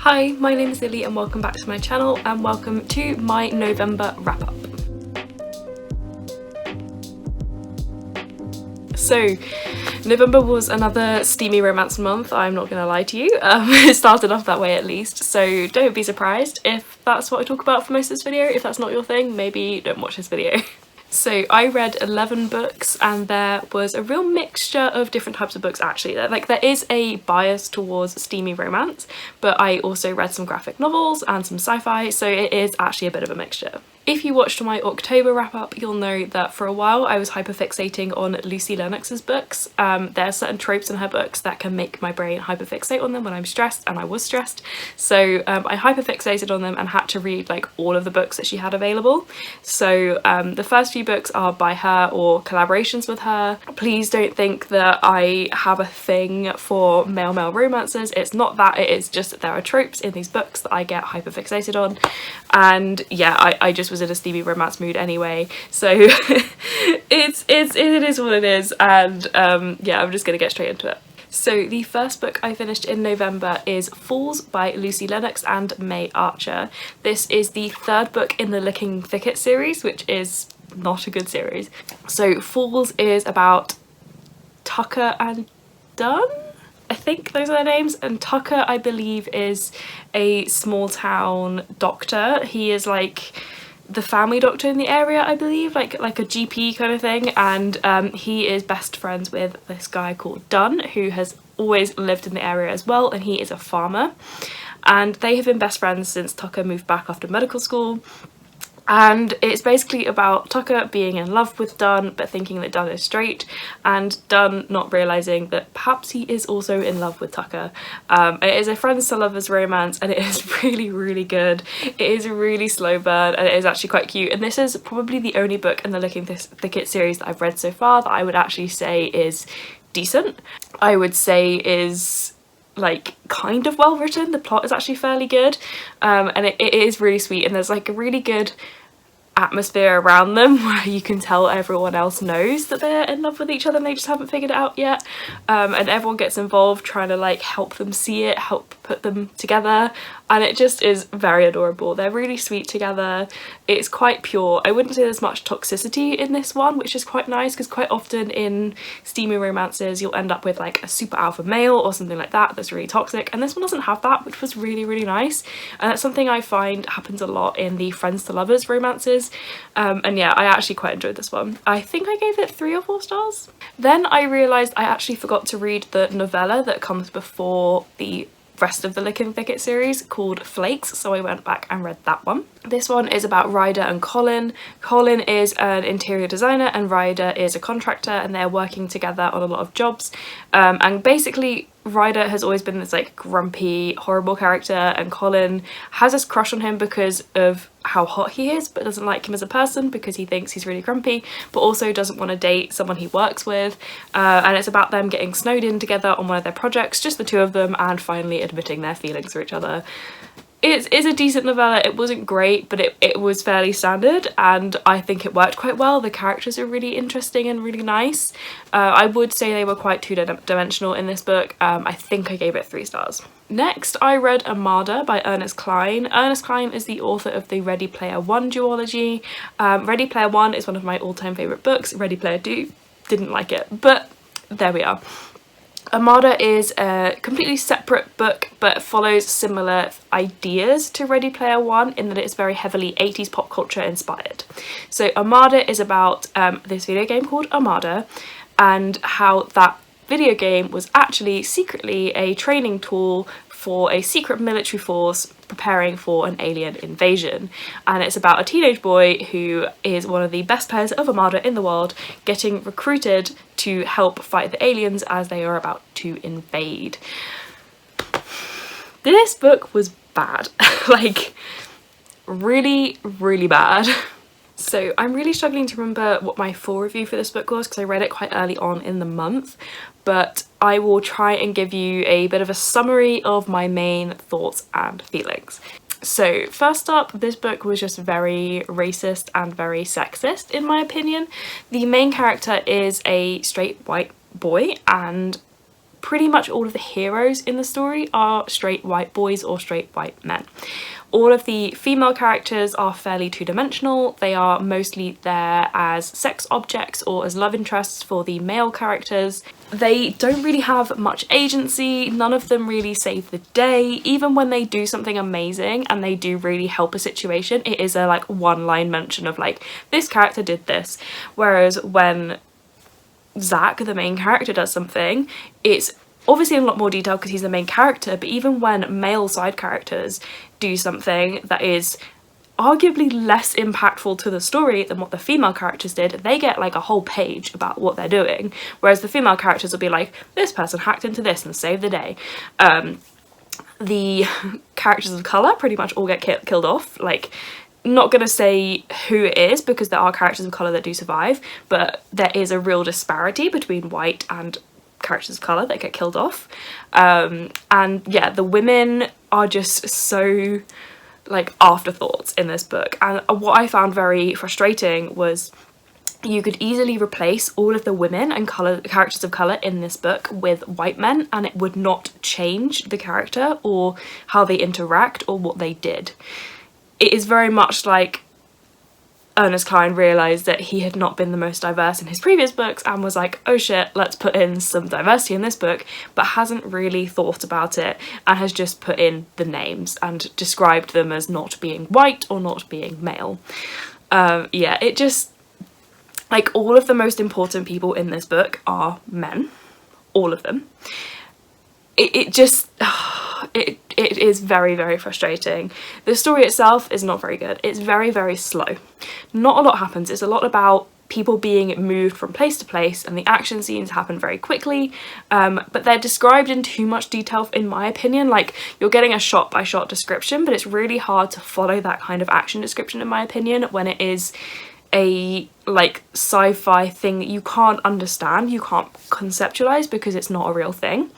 Hi, my name is Lily and welcome back to my channel and welcome to my November wrap up. So, November was another steamy romance month, I'm not gonna lie to you. It started off that way at least, so don't be surprised if that's what I talk about for most of this video. If that's not your thing, maybe don't watch this video. So I read 11 books and there was a real mixture of different types of books actually. Like there is a bias towards steamy romance, but I also read some graphic novels and some sci-fi, so it is actually a bit of a mixture. If you watched my October wrap up, you'll know that for a while I was hyperfixating on Lucy Lennox's books. There are certain tropes in her books that can make my brain hyperfixate on them when I'm stressed, and I was stressed. So I hyperfixated on them and had to read like all of the books that she had available. So the first few books are by her or collaborations with her. Please don't think that I have a thing for male romances. It's not that, it is just that there are tropes in these books that I get hyperfixated on. And yeah, I just was in a steamy romance mood anyway, so it is what it is, and yeah, I'm just gonna get straight into it. So the first book I finished in November is Falls by Lucy Lennox and May Archer. This is the third book in the Licking Thicket series, which is not a good series. So Falls is about Tucker and Dunn? I think those are their names, and Tucker I believe is a small town doctor. He is like the family doctor in the area, I believe, like a GP kind of thing, and he is best friends with this guy called Dunn, who has always lived in the area as well, and he is a farmer, and they have been best friends since Tucker moved back after medical school. And it's basically about Tucker being in love with Dunn but thinking that Dunn is straight, and Dunn not realising that perhaps he is also in love with Tucker. It is a friends to lovers romance, and it is really good. It is a really slow burn and it is actually quite cute, and this is probably the only book in the Licking Thicket series that I've read so far that I would actually say is decent. I would say is like kind of well written. The plot is actually fairly good, and it is really sweet, and there's like a really good atmosphere around them where you can tell everyone else knows that they're in love with each other and they just haven't figured it out yet, and everyone gets involved trying to like help them see it, help put them together, and it just is very adorable. They're really sweet together. It's quite pure. I wouldn't say there's much toxicity in this one, which is quite nice, because quite often in steamy romances you'll end up with like a super alpha male or something like that that's really toxic, and this one doesn't have that, which was really nice, and that's something I find happens a lot in the friends to lovers romances. And yeah, I actually quite enjoyed this one. I think I gave it 3 or 4 stars. Then I realised I actually forgot to read the novella that comes before the rest of the Licking Thicket series called Flakes, so I went back and read that one. This one is about Ryder and Colin. Colin is an interior designer and Ryder is a contractor, and they're working together on a lot of jobs, and basically Ryder has always been this like grumpy, horrible character, and Colin has this crush on him because of how hot he is, but doesn't like him as a person because he thinks he's really grumpy, but also doesn't want to date someone he works with, and it's about them getting snowed in together on one of their projects, just the two of them, and finally admitting their feelings for each other. It's a decent novella. It wasn't great, but it was fairly standard, and I think it worked quite well. The characters are really interesting and really nice. I would say they were quite two-dimensional in this book. I think I gave it 3 stars. Next, I read Armada by Ernest Cline. Ernest Cline is the author of the Ready Player One duology. Ready Player One is one of my all-time favourite books. Ready Player 2, didn't like it, but there we are. Armada is a completely separate book but follows similar ideas to Ready Player One in that it's very heavily 80s pop culture inspired. So Armada is about this video game called Armada, and how that video game was actually secretly a training tool for a secret military force preparing for an alien invasion, and it's about a teenage boy who is one of the best players of Armada in the world getting recruited to help fight the aliens as they are about to invade. This book was bad, like really bad. So I'm really struggling to remember what my full review for this book was because I read it quite early on in the month, but I will try and give you a bit of a summary of my main thoughts and feelings. So first up, this book was just very racist and very sexist in my opinion. The main character is a straight white boy, and pretty much all of the heroes in the story are straight white boys or straight white men. All of the female characters are fairly two-dimensional. They are mostly there as sex objects or as love interests for the male characters. They don't really have much agency. None of them really save the day. Even when they do something amazing and they do really help a situation, it is a like one-line mention of like, this character did this. Whereas when Zach, the main character, does something, it's obviously in a lot more detail because he's the main character, but even when male side characters do something that is arguably less impactful to the story than what the female characters did, they get like a whole page about what they're doing, whereas the female characters will be like, this person hacked into this and saved the day. The characters of colour pretty much all get killed off. Like, not gonna say who it is because there are characters of colour that do survive, but there is a real disparity between white and characters of colour that get killed off. And yeah, the women are just so like afterthoughts in this book, and what I found very frustrating was you could easily replace all of the women and characters of colour in this book with white men and it would not change the character or how they interact or what they did. It is very much like Ernest Cline realised that he had not been the most diverse in his previous books and was like, oh shit, let's put in some diversity in this book, but hasn't really thought about it and has just put in the names and described them as not being white or not being male. Yeah, it just, like, all of the most important people in this book are men, all of them. It just, it is very, very frustrating. The story itself is not very good. It's very, very slow. Not a lot happens. It's a lot about people being moved from place to place and the action scenes happen very quickly, but they're described in too much detail in my opinion. Like, you're getting a shot by shot description, but it's really hard to follow that kind of action description in my opinion when it is a like sci-fi thing that you can't understand, you can't conceptualize because it's not a real thing.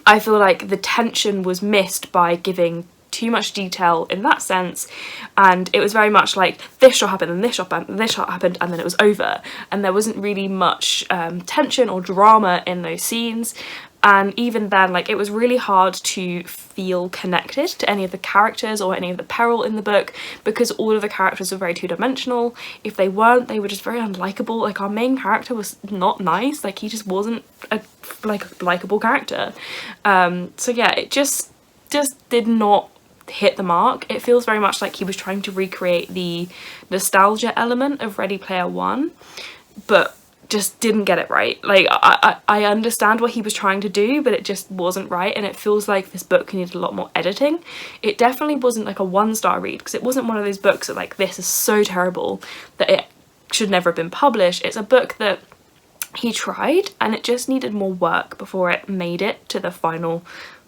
I feel like the tension was missed by giving too much detail in that sense, and it was very much like this shot happened and this shot happened and this shot happened and then it was over, and there wasn't really much tension or drama in those scenes. And even then, like, it was really hard to feel connected to any of the characters or any of the peril in the book because all of the characters were very two-dimensional. If they weren't, they were just very unlikable. Like, our main character was not nice. Like, he just wasn't a likable character. So yeah, it just did not hit the mark. It feels very much like he was trying to recreate the nostalgia element of Ready Player One, but just didn't get it right. Like, I understand what he was trying to do, but it just wasn't right, and it feels like this book needed a lot more editing. It definitely wasn't like a one-star read, because it wasn't one of those books that like, this is so terrible that it should never have been published. It's a book that he tried and it just needed more work before it made it to the final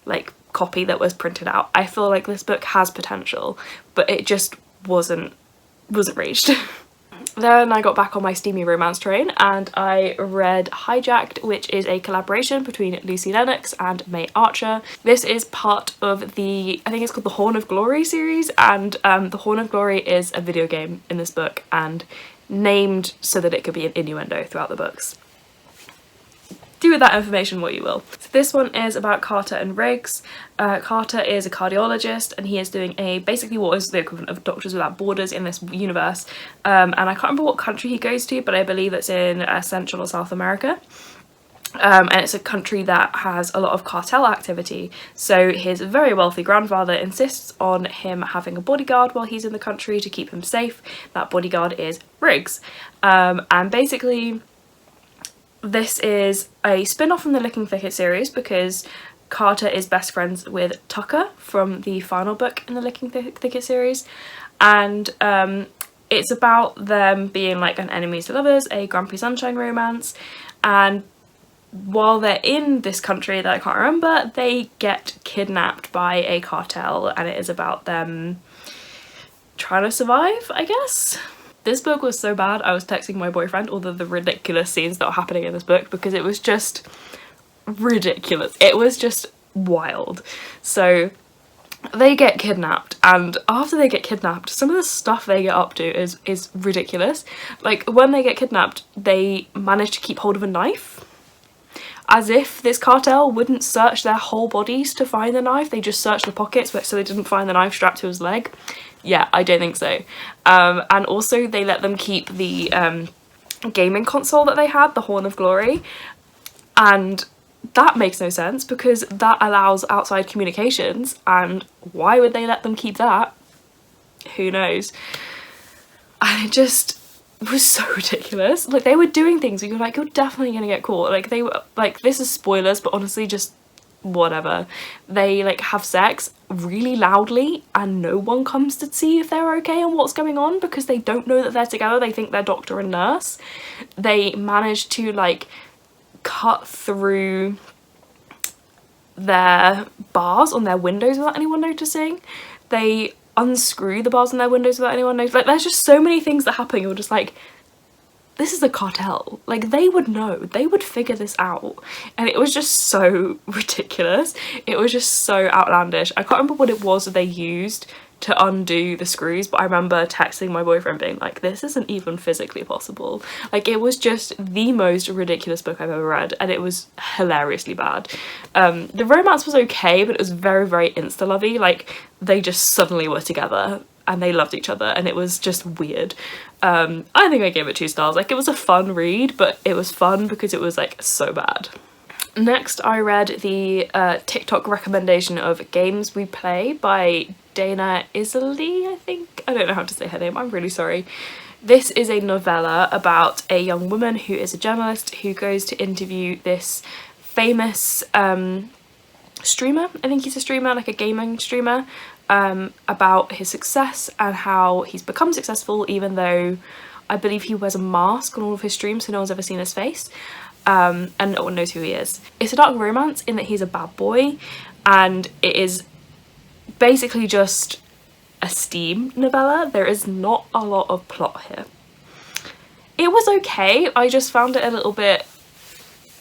like copy that was printed out. I feel like this book has potential, but it just wasn't reached. Then I got back on my steamy romance train and I read Hijacked, which is a collaboration between Lucy Lennox and May Archer. This is part of the, I think it's called the Horn of Glory series, and the Horn of Glory is a video game in this book and named so that it could be an innuendo throughout the books. Do with that information what you will. So this one is about Carter and Riggs. Carter is a cardiologist and he is doing basically what is the equivalent of Doctors Without Borders in this universe. And I can't remember what country he goes to, but I believe it's in Central or South America. And it's a country that has a lot of cartel activity. So his very wealthy grandfather insists on him having a bodyguard while he's in the country to keep him safe. That bodyguard is Riggs. And basically, this is a spin-off from the Licking Thicket series because Carter is best friends with Tucker from the final book in the Licking Thicket series, and it's about them being like an enemies to lovers, a Grumpy Sunshine romance, and while they're in this country that I can't remember, they get kidnapped by a cartel and it is about them trying to survive, I guess. This book was so bad I was texting my boyfriend all of the ridiculous scenes that were happening in this book because it was just ridiculous. It was just wild. So they get kidnapped, and after they get kidnapped, some of the stuff they get up to is ridiculous. Like, when they get kidnapped, they manage to keep hold of a knife. as if this cartel wouldn't search their whole bodies to find the knife. They just searched the pockets so they didn't find the knife strapped to his leg. Yeah, I don't think so. And also they let them keep the gaming console that they had, the Horn of Glory, and that makes no sense because that allows outside communications, and why would they let them keep that? Who knows? And it just was so ridiculous. Like, they were doing things where you're like, you're definitely gonna get caught. Like, they were like, this is spoilers, but honestly, just whatever. They like have sex really loudly and no one comes to see if they're okay and what's going on because they don't know that they're together. They think they're doctor and nurse. They manage to like cut through their bars on their windows without anyone noticing. They unscrew the bars on their windows without anyone noticing. Like, there's just so many things that happen. You're just like, this is a cartel. Like, they would know. They would figure this out. And it was just so ridiculous. It was just so outlandish. I can't remember what it was that they used to undo the screws, but I remember texting my boyfriend being like, this isn't even physically possible. Like, it was just the most ridiculous book I've ever read, and it was hilariously bad. The romance was okay, but it was very, very insta-lovey. Like, they just suddenly were together and they loved each other, and it was just weird. I think I gave it 2 stars. Like, it was a fun read, but it was fun because it was like so bad. Next, I read the TikTok recommendation of Games We Play by Dana Isley, I think. I don't know how to say her name, I'm really sorry. This is a novella about a young woman who is a journalist who goes to interview this famous streamer. I think he's a streamer, like a gaming streamer, about his success and how he's become successful even though I believe he wears a mask on all of his streams so no one's ever seen his face. And no one knows who he is. It's a dark romance in that he's a bad boy, and it is basically just a Steam novella. There is not a lot of plot here. It was okay, I just found it a little bit,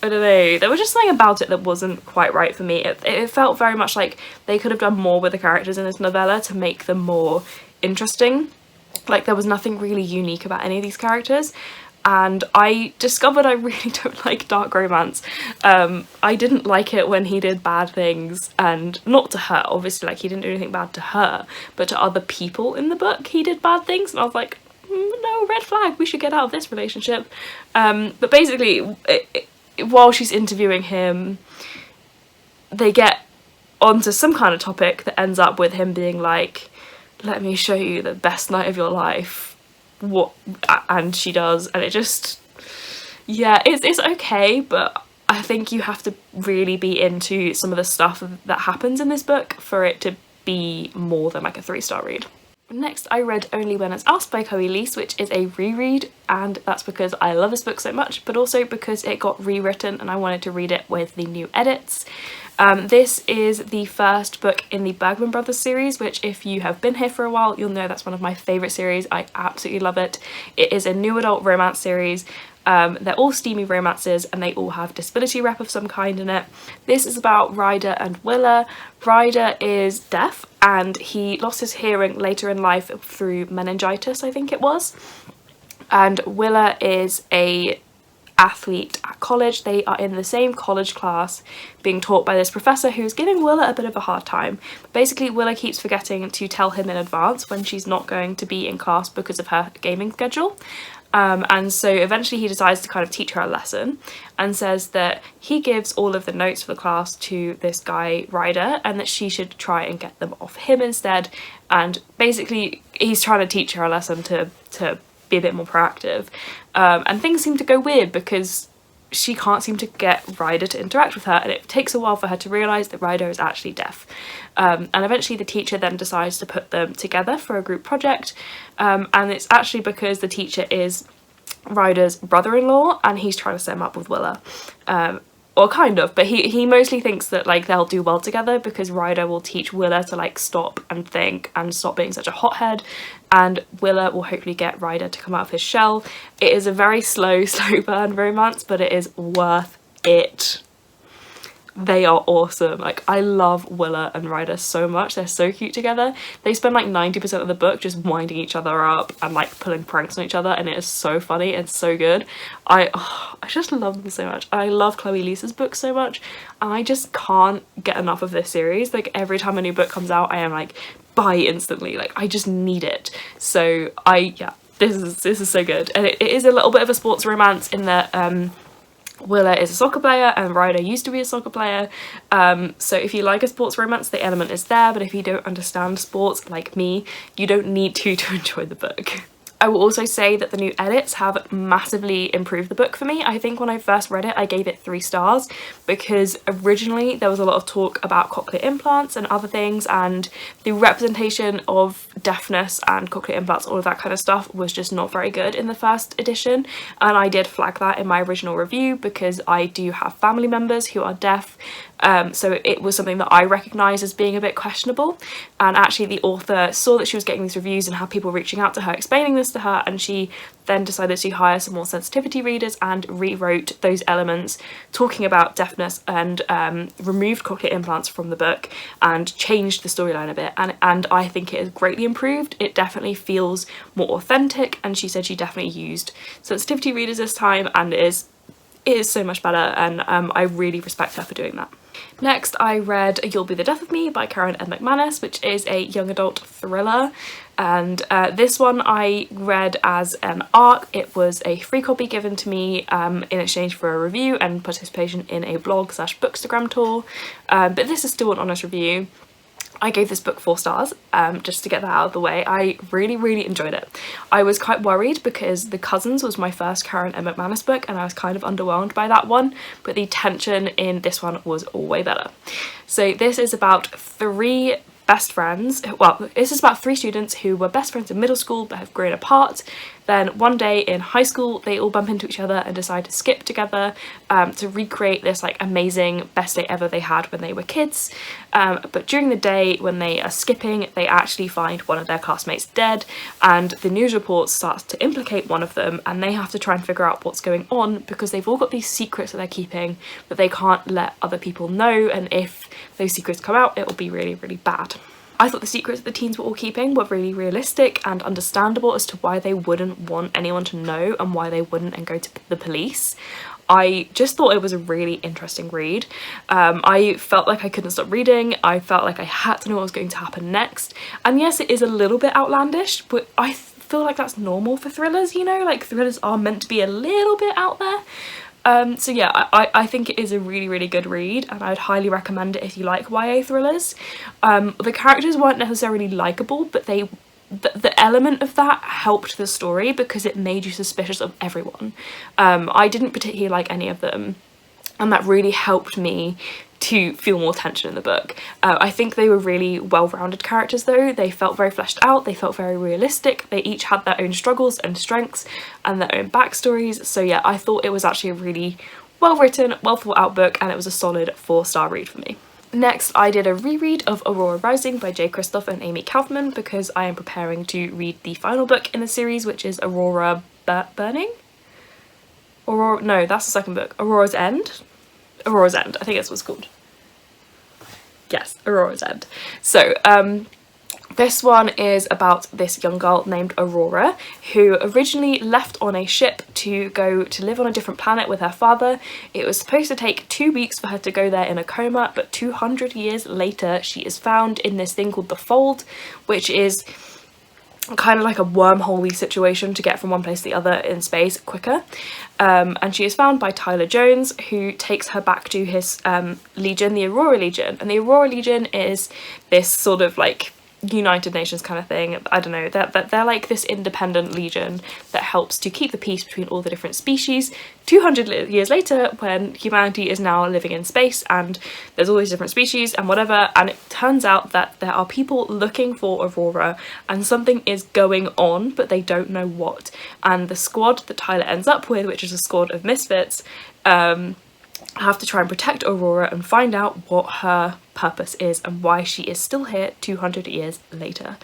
I don't know, there was just something about it that wasn't quite right for me. It felt very much like they could have done more with the characters in this novella to make them more interesting. Like, there was nothing really unique about any of these characters. And I discovered I really don't like dark romance. I didn't like it when he did bad things, and not to her, obviously, like, he didn't do anything bad to her, but to other people in the book he did bad things, and I was like, no, red flag, we should get out of this relationship. But basically, while she's interviewing him, they get onto some kind of topic that ends up with him being like, let me show you the best night of your life. What, and she does, and it just, yeah, it's okay, but I think you have to really be into some of the stuff that happens in this book for it to be more than like a 3-star read. Next, I read Only When It's Us by Chloe Leese, which is a reread, and that's because I love this book so much, but also because it got rewritten and I wanted to read it with the new edits. This is the first book in the Bergman Brothers series, which if you have been here for a while, you'll know that's one of my favourite series. I absolutely love it. It is a new adult romance series. They're all steamy romances and they all have disability rep of some kind in it. This is about Ryder and Willa. Ryder is deaf and he lost his hearing later in life through meningitis, I think it was. And Willa is a athlete at college. They are in the same college class being taught by this professor who's giving Willa a bit of a hard time. Basically, Willa keeps forgetting to tell him in advance when she's not going to be in class because of her gaming schedule. And so eventually he decides to kind of teach her a lesson and says that he gives all of the notes for the class to this guy Ryder and that she should try and get them off him instead. And basically he's trying to teach her a lesson to be a bit more proactive. And things seem to go weird because she can't seem to get Ryder to interact with her, and it takes a while for her to realise that Ryder is actually deaf. And eventually the teacher then decides to put them together for a group project, and it's actually because the teacher is Ryder's brother-in-law and he's trying to set him up with Willa. Or kind of, but he mostly thinks that like they'll do well together because Ryder will teach Willa to like stop and think and stop being such a hothead, and Willa will hopefully get Ryder to come out of his shell. It is a very slow burn romance, but it is worth it. they are awesome. Like, I love Willa and Ryder so much. They're so cute together. They spend like 90% of the book just winding each other up and like pulling pranks on each other, and it is so funny and so good. I just love them so much. I love Chloe Lisa's books so much, and I just can't get enough of this series. Like, every time a new book comes out, I am like, buy instantly. Like, I just need it. So yeah, this is so good. And it is a little bit of a sports romance in that Willa is a soccer player and Ryder used to be a soccer player, so if you like a sports romance, the element is there, but if you don't understand sports like me, you don't need to enjoy the book. I will also say that the new edits have massively improved the book for me. I think when I first read it, I gave it 3 stars because originally there was a lot of talk about cochlear implants and other things, and the representation of deafness and cochlear implants, all of that kind of stuff, was just not very good in the first edition. And I did flag that in my original review because I do have family members who are deaf. So it was something that I recognised as being a bit questionable, and actually the author saw that she was getting these reviews and had people reaching out to her explaining this to her, and she then decided to hire some more sensitivity readers and rewrote those elements talking about deafness and removed cochlear implants from the book and changed the storyline a bit, and I think it is greatly improved. It definitely feels more authentic, and she said she definitely used sensitivity readers this time, and it is so much better, and I really respect her for doing that. Next, I read You'll Be the Death of Me by Karen M. McManus, which is a young adult thriller, and this one I read as an ARC. It was a free copy given to me in exchange for a review and participation in a blog/bookstagram tour, but this is still an honest review. I gave this book 4 stars, just to get that out of the way. I really enjoyed it. I was quite worried because The Cousins was my first Karen M. McManus book, and I was kind of underwhelmed by that one, but the tension in this one was way better. So this is about 3 best friends. Well, this is about 3 students who were best friends in middle school but have grown apart. Then one day in high school they all bump into each other and decide to skip together to recreate this like amazing best day ever they had when they were kids. But during the day when they are skipping, they actually find one of their classmates dead, and the news report starts to implicate one of them, and they have to try and figure out what's going on because they've all got these secrets that they're keeping that they can't let other people know, and if those secrets come out, it will be really bad. I thought the secrets that the teens were all keeping were really realistic and understandable as to why they wouldn't want anyone to know and why they wouldn't and go to the police. I just thought it was a really interesting read. I felt like I couldn't stop reading. I felt like I had to know what was going to happen next. And yes, it is a little bit outlandish, but I feel like that's normal for thrillers, you know? Like, thrillers are meant to be a little bit out there. So yeah, I think it is a really good read, and I'd highly recommend it if you like YA thrillers. The characters weren't necessarily likeable, but the element of that helped the story because it made you suspicious of everyone. I didn't particularly like any of them, and that really helped me to feel more tension in the book. I think they were really well-rounded characters though. They felt very fleshed out, they felt very realistic, they each had their own struggles and strengths and their own backstories. So yeah, I thought it was actually a really well-written, well-thought-out book, and it was a solid 4-star read for me. Next, I did a reread of Aurora Rising by Jay Kristoff and Amy Kaufman because I am preparing to read the final book in the series, which is Aurora Burning? Aurora, no, that's the second book. Aurora's End? Aurora's End, I think that's what it's called. Yes, Aurora's End. So, this one is about this young girl named Aurora who originally left on a ship to go to live on a different planet with her father. It was supposed to take 2 weeks for her to go there in a coma, but 200 years later she is found in this thing called the Fold, which is kind of like a wormhole-y situation to get from one place to the other in space quicker. And she is found by Tyler Jones, who takes her back to his Legion, the Aurora Legion. And the Aurora Legion is this sort of like United Nations kind of thing. I don't know, they're like this independent legion that helps to keep the peace between all the different species. 200 years later, when humanity is now living in space and there's all these different species and whatever, and it turns out that there are people looking for Aurora and something is going on, but they don't know what. And the squad that Tyler ends up with, which is a squad of misfits, have to try and protect Aurora and find out what her purpose is and why she is still here 200 years later.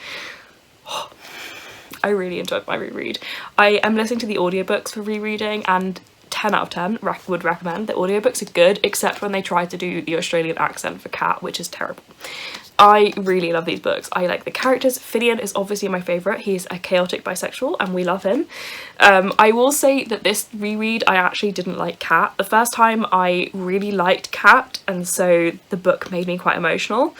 I really enjoyed my reread. I am listening to the audiobooks for rereading, and 10 out of 10 would recommend. The audiobooks are good, except when they try to do the Australian accent for Cat, which is terrible. I really love these books. I like the characters. Finian is obviously my favourite. He's a chaotic bisexual and we love him. I will say that this reread, I actually didn't like Cat. The first time I really liked Cat, and so the book made me quite emotional.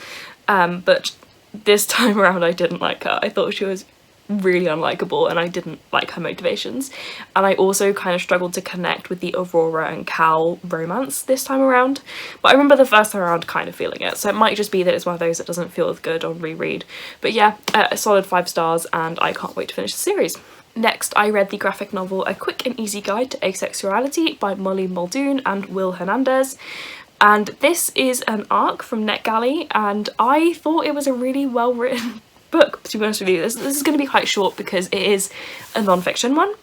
But this time around I didn't like her. I thought she was really unlikable and I didn't like her motivations, and I also kind of struggled to connect with the Aurora and Cal romance this time around, but I remember the first time around kind of feeling it, so it might just be that it's one of those that doesn't feel as good on reread. But yeah, a solid 5 stars, and I can't wait to finish the series. Next, I read the graphic novel A Quick and Easy Guide to Asexuality by Molly Muldoon and Will Hernandez. And this is an arc from NetGalley, and I thought it was a really well written book, to be honest with you. This is going to be quite short because it is a non-fiction one,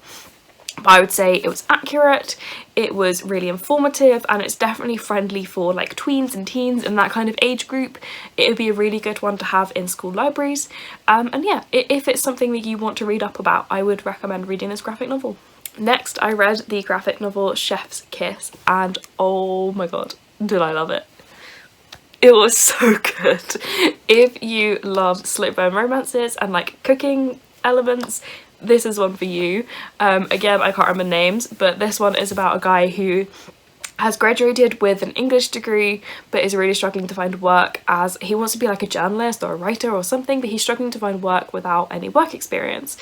but I would say it was accurate, it was really informative, and it's definitely friendly for like tweens and teens and that kind of age group. It would be a really good one to have in school libraries, and yeah, if it's something that you want to read up about, I would recommend reading this graphic novel. Next, I read the graphic novel Chef's Kiss, and oh my god, did I love it. It was so good. If you love slow burn romances and like cooking elements, this is one for you. Again, I can't remember names, but this one is about a guy who has graduated with an English degree but is really struggling to find work, as he wants to be like a journalist or a writer or something, but he's struggling to find work without any work experience.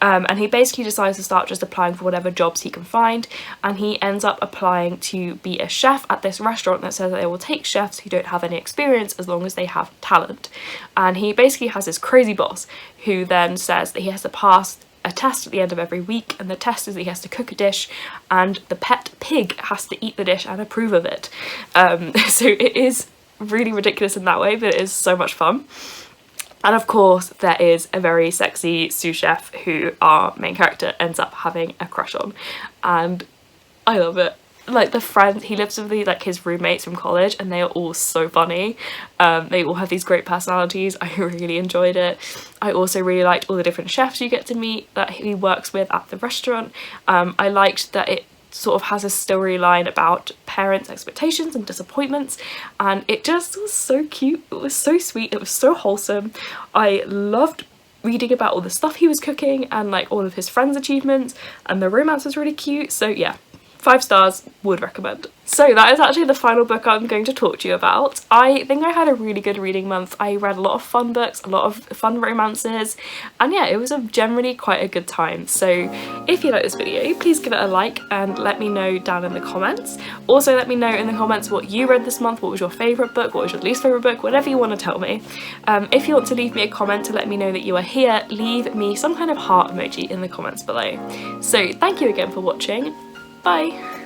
And he basically decides to start just applying for whatever jobs he can find, and he ends up applying to be a chef at this restaurant that says that they will take chefs who don't have any experience as long as they have talent. And he basically has this crazy boss who then says that he has to pass a test at the end of every week, and the test is that he has to cook a dish and the pet pig has to eat the dish and approve of it. So it is really ridiculous in that way, but it is so much fun. And of course there is a very sexy sous chef who our main character ends up having a crush on, and I love it. Like the friends, he lives with like his roommates from college, and they are all so funny. They all have these great personalities. I really enjoyed it. I also really liked all the different chefs you get to meet that he works with at the restaurant. I liked that it sort of has a storyline about parents' expectations and disappointments, and it just was so cute. It was so sweet, it was so wholesome. I loved reading about all the stuff he was cooking and like all of his friends' achievements, and the romance was really cute. So yeah, 5 stars, would recommend. So that is actually the final book I'm going to talk to you about. I think I had a really good reading month. I read a lot of fun books, a lot of fun romances, and yeah, it was generally quite a good time. So if you like this video, please give it a like and let me know down in the comments. Also let me know in the comments what you read this month, what was your favourite book, what was your least favourite book, whatever you want to tell me. If you want to leave me a comment to let me know that you are here, leave me some kind of heart emoji in the comments below. So thank you again for watching. Bye!